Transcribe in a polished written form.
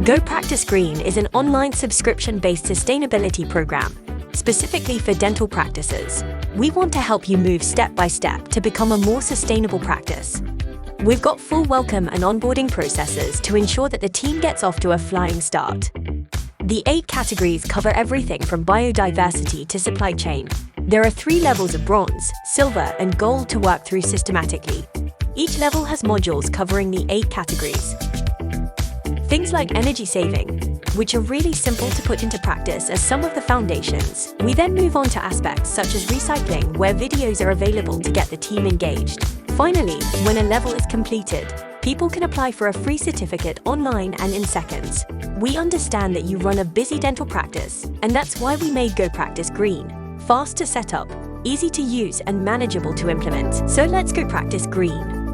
Go Practice Green is an online subscription-based sustainability program specifically for dental practices. We want to help you move step by step to become a more sustainable practice. We've got full welcome and onboarding processes to ensure that the team gets off to a flying start. The 8 categories cover everything from biodiversity to supply chain. There are 3 levels of bronze, silver, and gold to work through systematically. Each level has modules covering the 8 categories. Things like energy saving, which are really simple to put into practice as some of the foundations. We then move on to aspects such as recycling, where videos are available to get the team engaged. Finally, when a level is completed, people can apply for a free certificate online and in seconds. We understand that you run a busy dental practice, and that's why we made Go Practice Green. Fast to set up, easy to use, and manageable to implement. So let's go practice green.